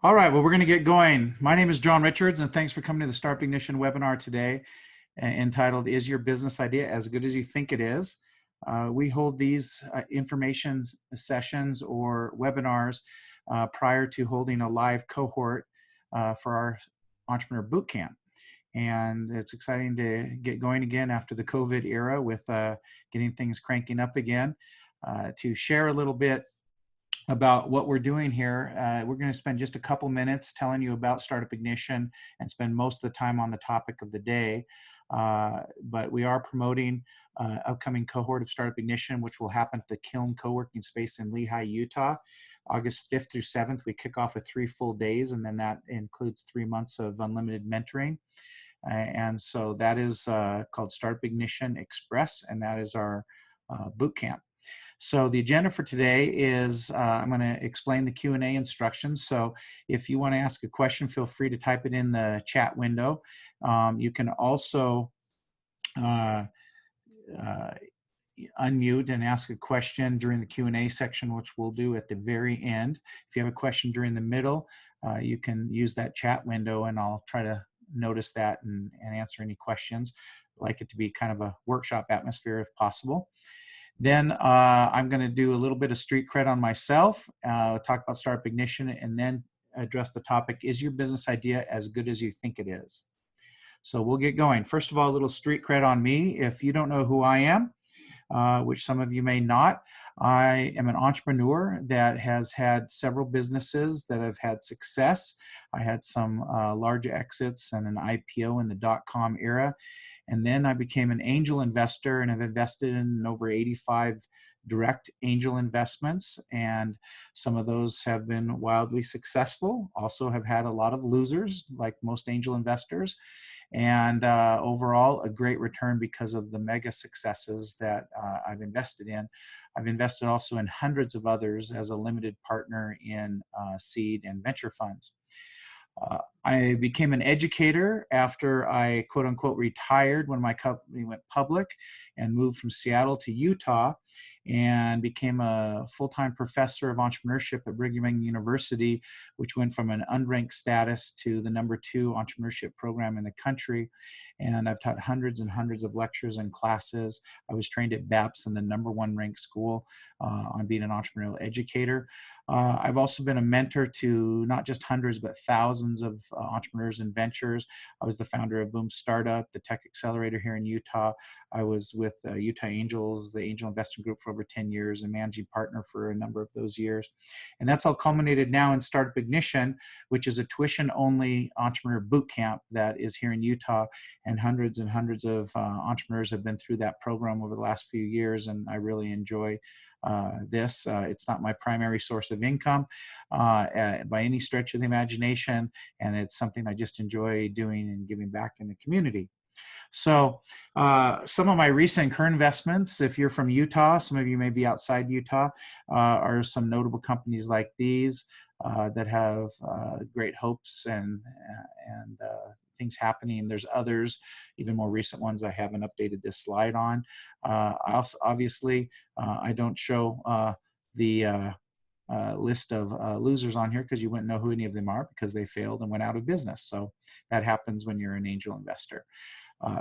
All right, well, we're going to get going. My name is John Richards, and thanks for coming to the Startup Ignition webinar today entitled, Is Your Business Idea as Good as You Think It Is? We hold these information sessions or webinars prior to holding a live cohort for our Entrepreneur Bootcamp. And it's exciting to get going again after the COVID era with getting things cranking up again. To share a little bit about what we're doing here. We're going to spend just a couple minutes telling you about Startup Ignition and spend most of the time on the topic of the day. But we are promoting upcoming cohort of Startup Ignition, which will happen at the Kiln Co-working Space in Lehi, Utah. August 5th through 7th, we kick off with 3 full days, and then that includes 3 months of unlimited mentoring. And so that is called Startup Ignition Express, and that is our boot camp. So the agenda for today is I'm going to explain the Q&A instructions. So if you want to ask a question, feel free to type it in the chat window. You can also unmute and ask a question during the Q&A section, which we'll do at the very end. If you have a question during the middle, you can use that chat window, and I'll try to notice that and answer any questions. I'd like it to be kind of a workshop atmosphere if possible. Then I'm going to do a little bit of street cred on myself, talk about Startup Ignition, and then address the topic, is your business idea as good as you think it is? So we'll get going. First of all, a little street cred on me. If you don't know who I am, which some of you may not, I am an entrepreneur that has had several businesses that have had success. I had some large exits and an IPO in the dot-com era. And then I became an angel investor and have invested in over 85 direct angel investments. And some of those have been wildly successful, also have had a lot of losers, like most angel investors. And overall, a great return because of the mega successes that I've invested in. I've invested also in hundreds of others as a limited partner in seed and venture funds. I became an educator after I, quote unquote, retired when my company went public and moved from Seattle to Utah, and became a full-time professor of entrepreneurship at Brigham Young University, which went from an unranked status to the #2 entrepreneurship program in the country. And I've taught hundreds and hundreds of lectures and classes. I was trained at BAPS in the #1 ranked school on being an entrepreneurial educator. I've also been a mentor to not just hundreds, but thousands of entrepreneurs and ventures. I was the founder of Boom Startup, the tech accelerator here in Utah. I was with Utah Angels, the angel investing group, for over 10 years and managing partner for a number of those years. And that's all culminated now in Startup Ignition, which is a tuition-only entrepreneur boot camp that is here in Utah. And hundreds of entrepreneurs have been through that program over the last few years, and I really enjoy this. It's not my primary source of income by any stretch of the imagination, and it's something I just enjoy doing and giving back in the community. So some of my recent current investments, if you're from Utah, some of you may be outside Utah, are some notable companies like these that have great hopes and things happening. There's others, even more recent ones I haven't updated this slide on. I also, obviously, I don't show the list of losers on here because you wouldn't know who any of them are because they failed and went out of business. So that happens when you're an angel investor.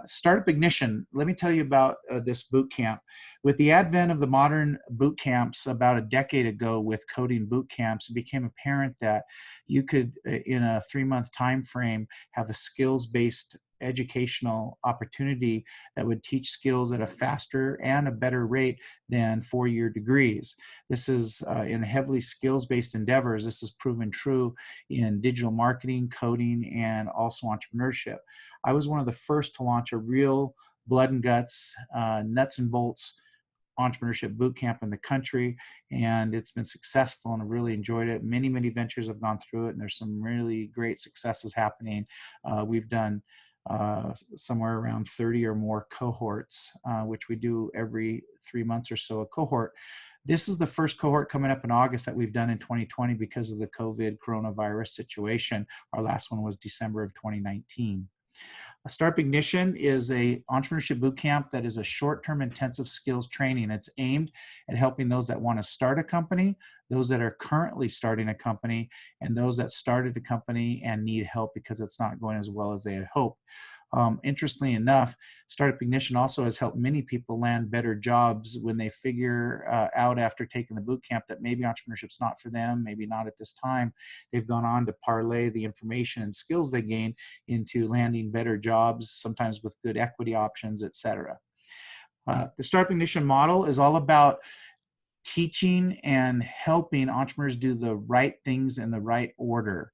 Startup Ignition, let me tell you about this boot camp. With the advent of the modern boot camps about a decade ago with coding boot camps, it became apparent that you could, in a 3-month time frame, have a skills-based educational opportunity that would teach skills at a faster and a better rate than 4-year degrees. This is in heavily skills-based endeavors. This is proven true in digital marketing, coding, and also entrepreneurship. I was one of the first to launch a real blood and guts, nuts and bolts entrepreneurship boot camp in the country, and it's been successful, and I really enjoyed it. Many ventures have gone through it, and there's some really great successes happening. We've done somewhere around 30 or more cohorts, which we do every 3 months or so a cohort. This is the first cohort coming up in August that we've done in 2020 because of the COVID coronavirus situation. Our last one was December of 2019. A Startup Ignition is a entrepreneurship bootcamp that is a short-term intensive skills training. It's aimed at helping those that want to start a company, those that are currently starting a company, and those that started a company and need help because it's not going as well as they had hoped. Interestingly enough, Startup Ignition also has helped many people land better jobs when they figure out after taking the boot camp that maybe entrepreneurship's not for them, maybe not at this time. They've gone on to parlay the information and skills they gain into landing better jobs, sometimes with good equity options, etc. The Startup Ignition model is all about teaching and helping entrepreneurs do the right things in the right order.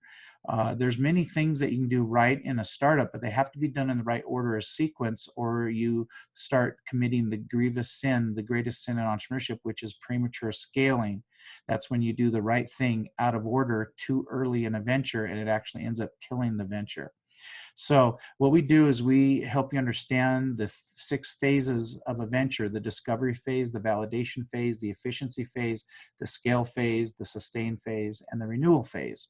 There's many things that you can do right in a startup, but they have to be done in the right order or sequence, or you start committing the grievous sin, the greatest sin in entrepreneurship, which is premature scaling. That's when you do the right thing out of order too early in a venture, and it actually ends up killing the venture. So what we do is we help you understand the 6 phases of a venture: the discovery phase, the validation phase, the efficiency phase, the scale phase, the sustain phase, and the renewal phase.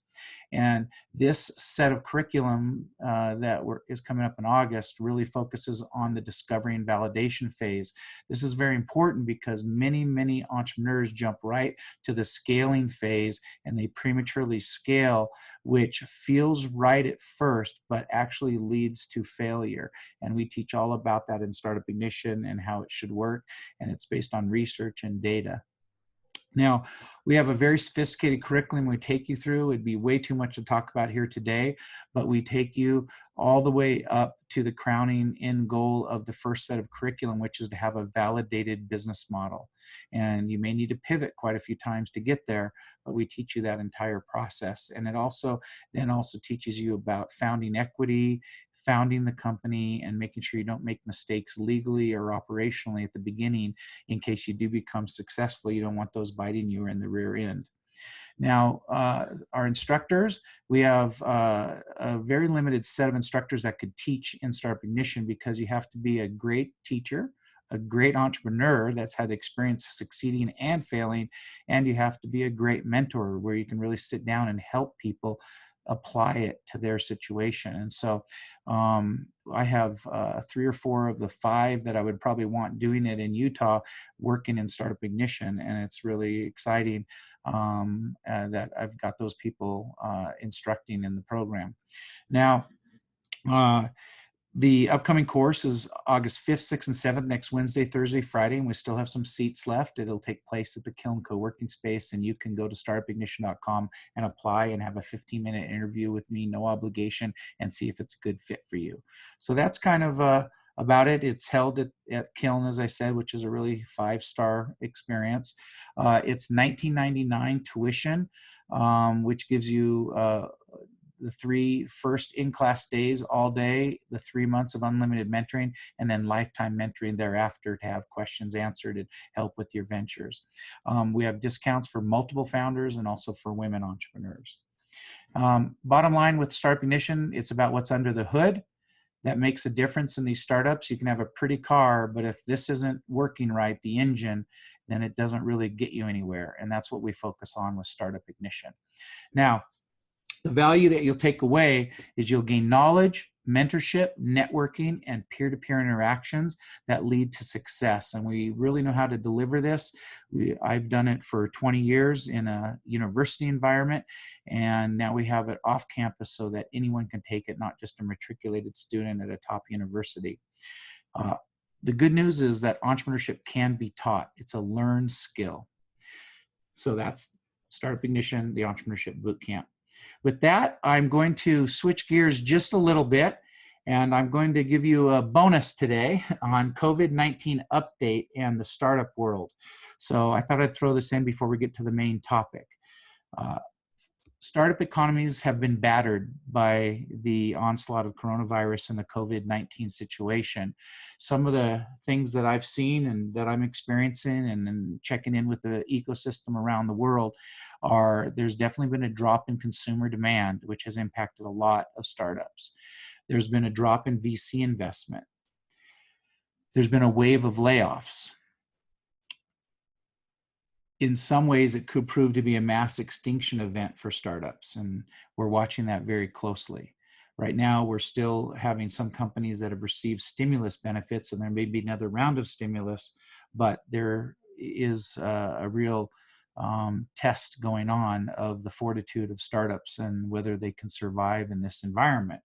And this set of curriculum that is coming up in August really focuses on the discovery and validation phase. This is very important because many entrepreneurs jump right to the scaling phase and they prematurely scale, which feels right at first, but actually leads to failure. And we teach all about that in Startup Ignition and how it should work. And it's based on research and data. Now, we have a very sophisticated curriculum we take you through. It'd be way too much to talk about here today, but we take you all the way up to the crowning end goal of the first set of curriculum, which is to have a validated business model. And you may need to pivot quite a few times to get there, but we teach you that entire process. And it also teaches you about founding equity, founding the company, and making sure you don't make mistakes legally or operationally at the beginning in case you do become successful. You don't want those biting you in the rear end. Now, our instructors, we have a very limited set of instructors that could teach in Startup Ignition because you have to be a great teacher, a great entrepreneur that's had experience succeeding and failing, and you have to be a great mentor where you can really sit down and help people apply it to their situation. And so I have 3 or 4 of the 5 that I would probably want doing it in Utah working in Startup Ignition, and it's really exciting that I've got those people instructing in the program. Now, the upcoming course is August 5th, 6th, and 7th, next Wednesday, Thursday, Friday, and we still have some seats left. It'll take place at the Kiln co-working space, and you can go to startupignition.com and apply and have a 15-minute interview with me, no obligation, and see if it's a good fit for you. So that's kind of about it. It's held at Kiln, as I said, which is a really 5-star experience. It's $19.99 tuition, which gives you the 3 first in-class days all day, the 3 months of unlimited mentoring, and then lifetime mentoring thereafter to have questions answered and help with your ventures. We have discounts for multiple founders and also for women entrepreneurs. Bottom line with Startup Ignition, it's about what's under the hood that makes a difference in these startups. You can have a pretty car, but if this isn't working right, the engine, then it doesn't really get you anywhere. And that's what we focus on with Startup Ignition. Now, the value that you'll take away is you'll gain knowledge, mentorship, networking, and peer-to-peer interactions that lead to success. And we really know how to deliver this. I've done it for 20 years in a university environment, and now we have it off campus so that anyone can take it, not just a matriculated student at a top university. The good news is that entrepreneurship can be taught. It's a learned skill. So that's Startup Ignition, the Entrepreneurship Bootcamp. With that, I'm going to switch gears just a little bit, and I'm going to give you a bonus today on COVID-19 update and the startup world. So I thought I'd throw this in before we get to the main topic. Startup economies have been battered by the onslaught of coronavirus and the COVID-19 situation. Some of the things that I've seen and that I'm experiencing and checking in with the ecosystem around the world are there's definitely been a drop in consumer demand, which has impacted a lot of startups. There's been a drop in VC investment. There's been a wave of layoffs. In some ways, it could prove to be a mass extinction event for startups, and we're watching that very closely. Right now, we're still having some companies that have received stimulus benefits, and there may be another round of stimulus, but there is a real test going on of the fortitude of startups and whether they can survive in this environment.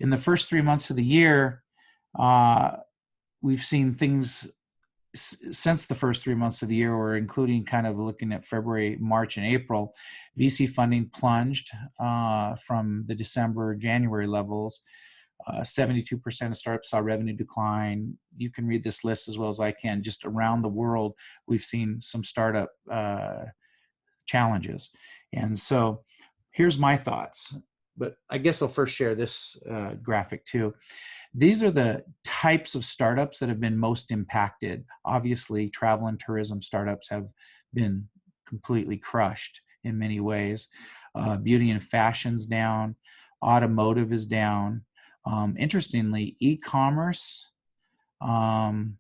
In the first 3 months of the year, we've seen things since the first 3 months of the year, or including kind of looking at February, March, and April. VC funding plunged from the December, January levels. 72% of startups saw revenue decline. You can read this list as well as I can. Just around the world, we've seen some startup challenges. And so here's my thoughts, but I guess I'll first share this graphic too. These are the types of startups that have been most impacted. Obviously, travel and tourism startups have been completely crushed in many ways. Beauty and fashion's down. Automotive is down. Interestingly, e-commerce and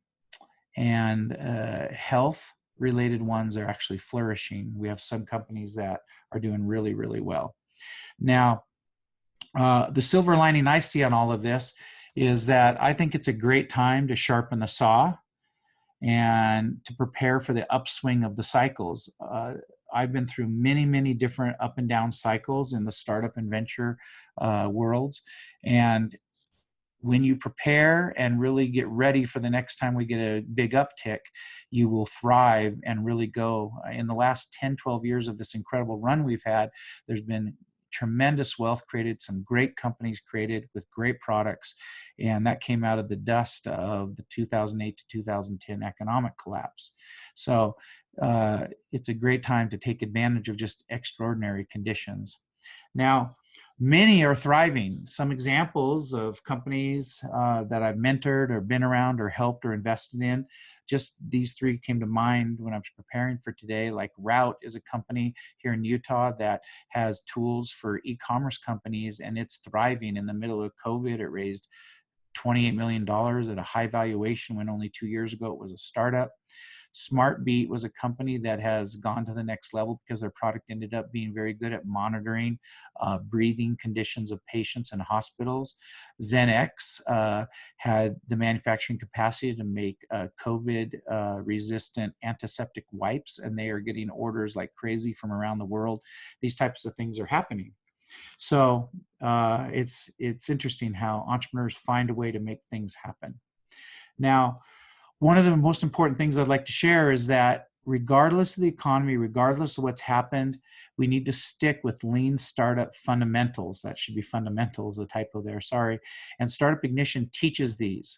health-related ones are actually flourishing. We have some companies that are doing really, really well. Now, the silver lining I see on all of this is that I think it's a great time to sharpen the saw and to prepare for the upswing of the cycles. I've been through many, many different up and down cycles in the startup and venture worlds. And when you prepare and really get ready for the next time we get a big uptick, you will thrive and really go. In the last 10, 12 years of this incredible run we've had, there's been tremendous wealth created, some great companies created with great products, and that came out of the dust of the 2008 to 2010 economic collapse. So it's a great time to take advantage of just extraordinary conditions. Now, many are thriving. Some examples of companies that I've mentored or been around or helped or invested in, just these three came to mind when I was preparing for today. Like Route is a company here in Utah that has tools for e-commerce companies, and it's thriving in the middle of COVID. It raised $28 million at a high valuation when only 2 years ago it was a startup. SmartBeat was a company that has gone to the next level because their product ended up being very good at monitoring breathing conditions of patients in hospitals. ZenX had the manufacturing capacity to make COVID-resistant antiseptic wipes, and they are getting orders like crazy from around the world. These types of things are happening. So it's interesting how entrepreneurs find a way to make things happen. Now, one of the most important things I'd like to share is that regardless of the economy, regardless of what's happened, we need to stick with lean startup fundamentals. That should be fundamentals, the typo there, sorry. And Startup Ignition teaches these.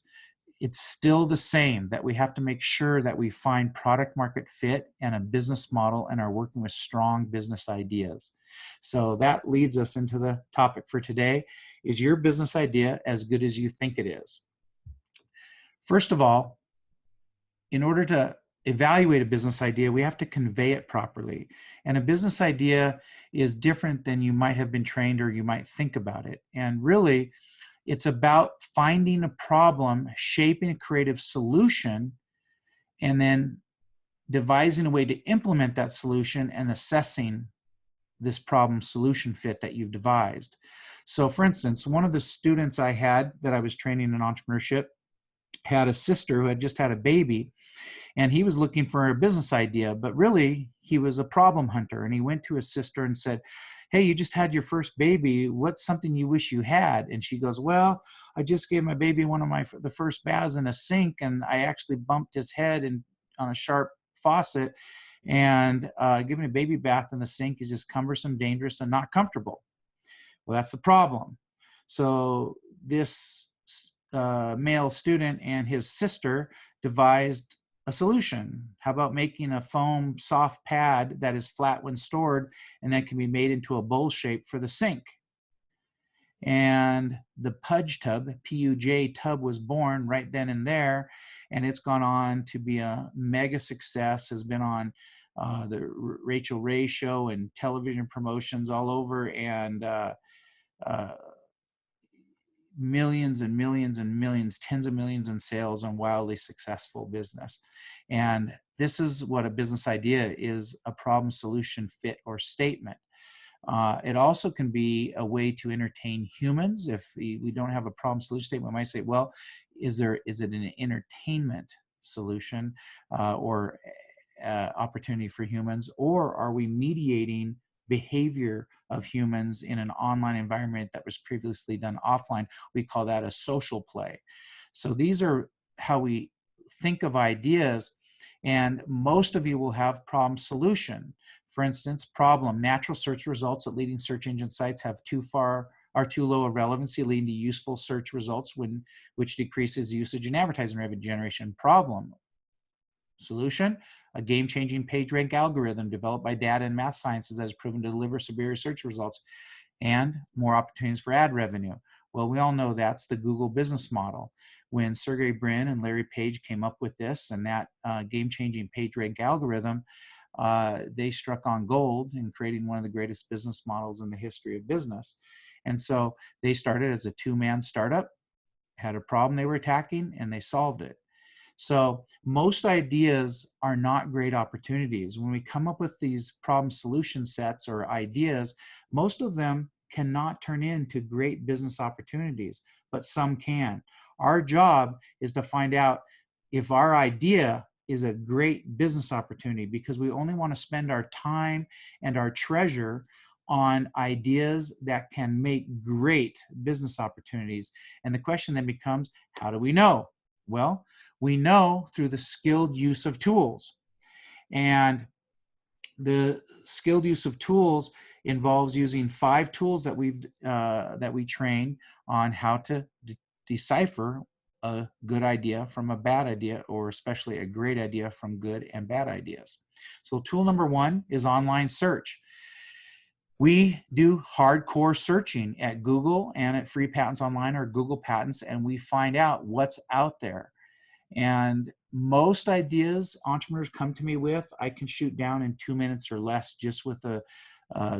It's still the same, that we have to make sure that we find product market fit and a business model and are working with strong business ideas. So that leads us into the topic for today. Is your business idea as good as you think it is? First of all, in order to evaluate a business idea, we have to convey it properly. And a business idea is different than you might have been trained or you might think about it. And really, it's about finding a problem, shaping a creative solution, and then devising a way to implement that solution and assessing this problem solution fit that you've devised. So for instance, one of the students I had that I was training in entrepreneurship had a sister who had just had a baby, and he was looking for a business idea, but really he was a problem hunter. And he went to his sister and said, "Hey, you just had your first baby. What's something you wish you had?" And she goes, "Well, I just gave my baby one of the first baths in a sink, and I actually bumped his head on a sharp faucet. And giving a baby bath in the sink is just cumbersome, dangerous, and not comfortable." Well, that's the problem. So this male student and his sister devised a solution. How about making a foam soft pad that is flat when stored and that can be made into a bowl shape for the sink? And the Pudge tub, P-U-J tub, was born right then and there, and it's gone on to be a mega success, has been on the Rachel Ray show and television promotions all over, and millions and millions and millions, tens of millions in sales, and wildly successful business. And this is what a business idea is: a problem, solution, fit, or statement. It also can be a way to entertain humans. If we don't have a problem solution statement, we might say, well, is it an entertainment solution or opportunity for humans, or are we mediating behavior of humans in an online environment that was previously done offline? We call that a social play. So these are how we think of ideas, and most of you will have problem solution. For instance, problem: natural search results at leading search engine sites are too low of relevancy, leading to useful search results which decreases usage and advertising revenue generation. Problem: solution: a game-changing page rank algorithm developed by data and math sciences that has proven to deliver superior search results and more opportunities for ad revenue. Well, we all know that's the Google business model. When Sergey Brin and Larry Page came up with this and that game-changing page rank algorithm, they struck on gold in creating one of the greatest business models in the history of business. And so they started as a two-man startup, had a problem they were attacking, and they solved it. So most ideas are not great opportunities. When we come up with these problem solution sets or ideas, most of them cannot turn into great business opportunities, but some can. Our job is to find out if our idea is a great business opportunity, because we only want to spend our time and our treasure on ideas that can make great business opportunities. And the question then becomes, how do we know? Well, we know through the skilled use of tools. And the skilled use of tools involves using 5 tools that we train on how to decipher a good idea from a bad idea, or especially a great idea from good and bad ideas. So tool number 1 is online search. We do hardcore searching at Google and at Free Patents Online or Google Patents, and we find out what's out there. And most ideas entrepreneurs come to me with, I can shoot down in 2 minutes or less just with a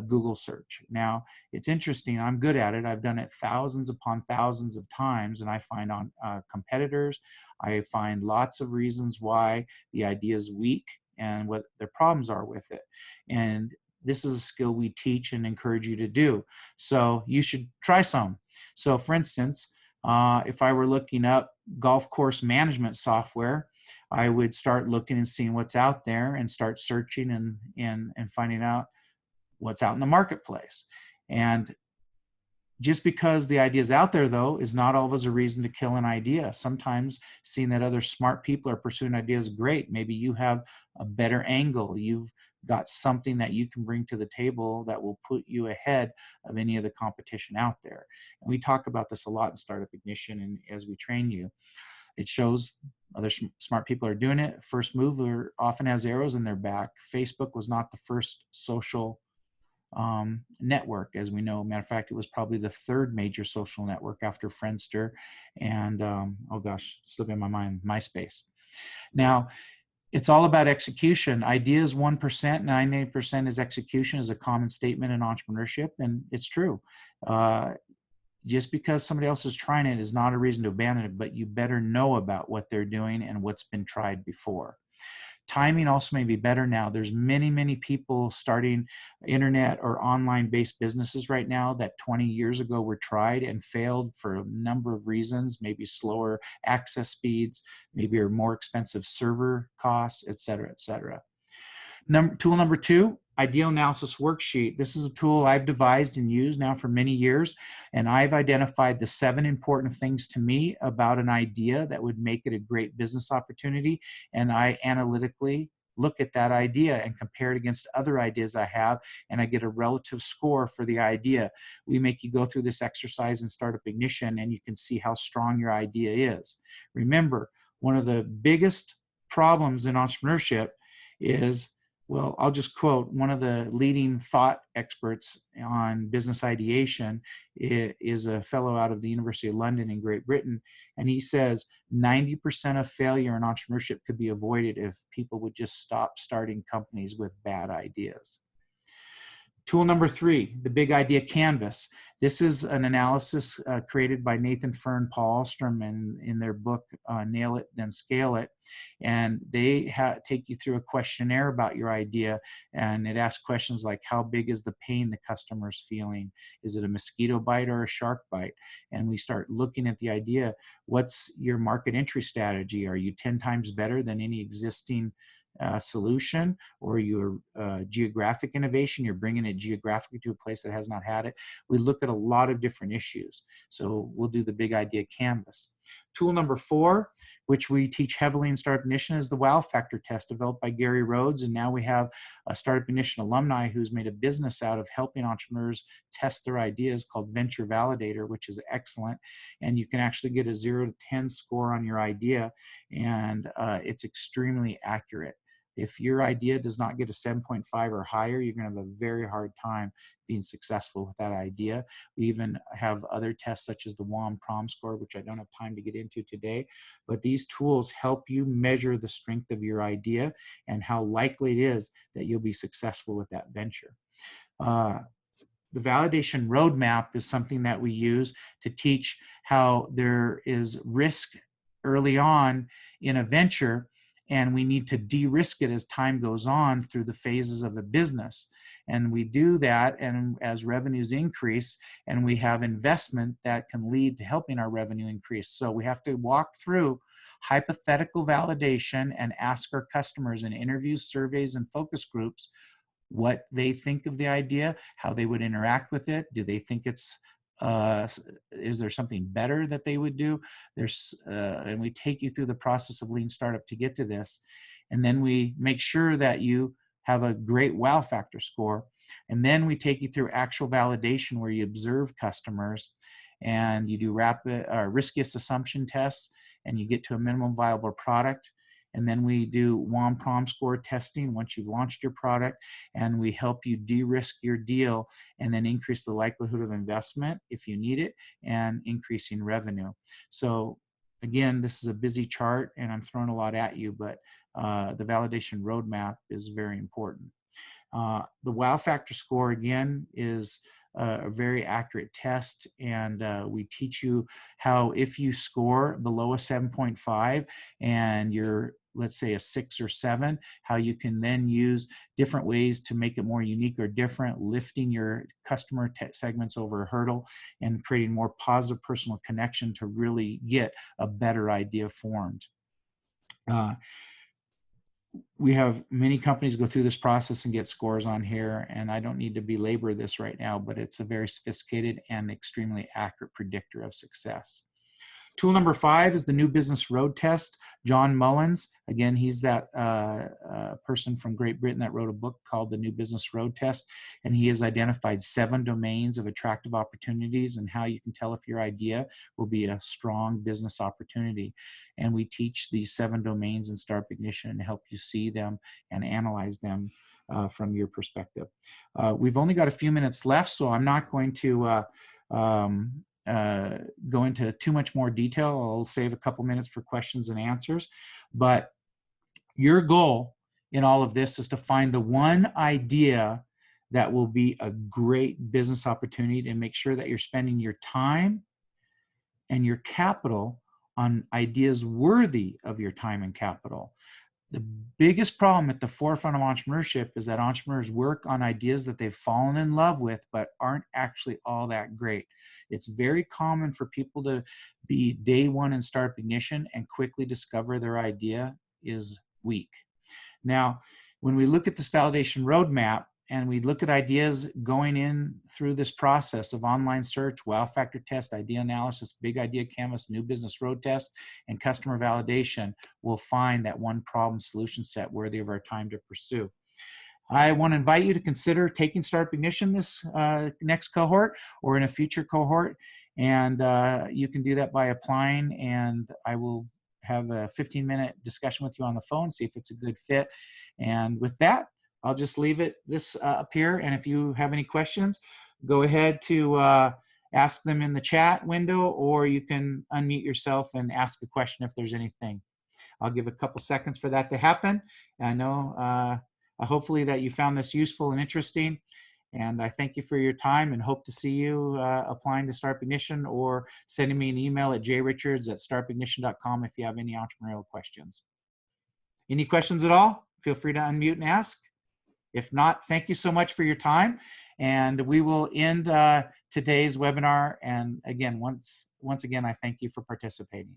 Google search. Now, it's interesting. I'm good at it. I've done it thousands upon thousands of times, and I find on competitors, I find lots of reasons why the idea is weak and what their problems are with it. And this is a skill we teach and encourage you to do. So you should try some. So for instance, if I were looking up golf course management software, I would start looking and seeing what's out there and start searching and finding out what's out in the marketplace. And just because the idea is out there, though, is not always a reason to kill an idea. Sometimes seeing that other smart people are pursuing ideas is great. Maybe you have a better angle. You've got something that you can bring to the table that will put you ahead of any of the competition out there. And we talk about this a lot in Startup Ignition, and as we train you, it shows other smart people are doing it. First mover often has arrows in their back. Facebook was not the first social network, as we know. Matter of fact, it was probably the 3rd major social network after Friendster and, oh gosh, slipping my mind, MySpace. Now, it's all about execution. Ideas 1%, 98% is execution, is a common statement in entrepreneurship, and it's true. Just because somebody else is trying it is not a reason to abandon it, but you better know about what they're doing and what's been tried before. Timing also may be better now. There's many, many people starting internet or online-based businesses right now that 20 years ago were tried and failed for a number of reasons, maybe slower access speeds, maybe or more expensive server costs, et cetera, et cetera. Tool number 2, Ideal Analysis Worksheet. This is a tool I've devised and used now for many years, and I've identified the 7 important things to me about an idea that would make it a great business opportunity, and I analytically look at that idea and compare it against other ideas I have, and I get a relative score for the idea. We make you go through this exercise in Startup Ignition, and you can see how strong your idea is. Remember, one of the biggest problems in entrepreneurship is, well, I'll just quote one of the leading thought experts on business ideation is a fellow out of the University of London in Great Britain. And he says 90% of failure in entrepreneurship could be avoided if people would just stop starting companies with bad ideas. Tool number 3, the big idea canvas. This is an analysis created by Nathan Fern, Paul Alstrom in their book, Nail It, Then Scale It. And they take you through a questionnaire about your idea. And it asks questions like, how big is the pain the customer's feeling? Is it a mosquito bite or a shark bite? And we start looking at the idea. What's your market entry strategy? Are you 10 times better than any existing solution, or your geographic innovation, you're bringing it geographically to a place that has not had it? We look at a lot of different issues. So we'll do the big idea canvas. Tool number 4, which we teach heavily in Startup Ignition, is the wow factor test, developed by Gary Rhodes. And now we have a Startup Ignition alumni who's made a business out of helping entrepreneurs test their ideas, called Venture Validator, which is excellent. And you can actually get a 0 to 10 score on your idea, and it's extremely accurate. If your idea does not get a 7.5 or higher, you're going to have a very hard time being successful with that idea. We even have other tests such as the WOM Prom score, which I don't have time to get into today. But these tools help you measure the strength of your idea and how likely it is that you'll be successful with that venture. The validation roadmap is something that we use to teach how there is risk early on in a venture, and we need to de-risk it as time goes on through the phases of the business. And we do that, and as revenues increase, and we have investment that can lead to helping our revenue increase. So we have to walk through hypothetical validation and ask our customers in interviews, surveys, and focus groups what they think of the idea, how they would interact with it. Do they think it's is there something better that they would do? And we take you through the process of Lean Startup to get to this. And then we make sure that you have a great wow factor score. And then we take you through actual validation, where you observe customers and you do rapid riskiest assumption tests, and you get to a minimum viable product. And then we do WOM Prom score testing once you've launched your product, and we help you de-risk your deal and then increase the likelihood of investment if you need it, and increasing revenue. So again, this is a busy chart and I'm throwing a lot at you, but the validation roadmap is very important. The wow factor score, again, is a very accurate test, and we teach you how, if you score below a 7.5 and you're, let's say, a 6 or 7, how you can then use different ways to make it more unique or different, lifting your customer segments over a hurdle and creating more positive personal connection to really get a better idea formed. We have many companies go through this process and get scores on here, and I don't need to belabor this right now, but it's a very sophisticated and extremely accurate predictor of success. Tool number 5 is the New Business Road Test. John Mullins, again, he's that person from Great Britain that wrote a book called The New Business Road Test, and he has identified 7 domains of attractive opportunities and how you can tell if your idea will be a strong business opportunity. And we teach these 7 domains in Startup Ignition and help you see them and analyze them from your perspective. We've only got a few minutes left, so I'm not going to go into too much more detail. I'll save a couple minutes for questions and answers. But your goal in all of this is to find the one idea that will be a great business opportunity, and make sure that you're spending your time and your capital on ideas worthy of your time and capital. The biggest problem at the forefront of entrepreneurship is that entrepreneurs work on ideas that they've fallen in love with, but aren't actually all that great. It's very common for people to be day one in Startup Ignition and quickly discover their idea is weak. Now, when we look at this validation roadmap, and we look at ideas going in through this process of online search, wow factor test, idea analysis, big idea canvas, new business road test, and customer validation, we'll find that one problem solution set worthy of our time to pursue. I want to invite you to consider taking Startup Ignition this next cohort or in a future cohort. And you can do that by applying, and I will have a 15-minute discussion with you on the phone, see if it's a good fit. And with that, I'll just leave it this up here, and if you have any questions, go ahead to ask them in the chat window, or you can unmute yourself and ask a question if there's anything. I'll give a couple seconds for that to happen. I know hopefully that you found this useful and interesting, And I thank you for your time and hope to see you applying to Startup Ignition or sending me an email at jrichards@startupignition.com if you have any entrepreneurial questions. Any questions at all? Feel free to unmute and ask. If not, thank you so much for your time. And we will end today's webinar. And again, once again, I thank you for participating.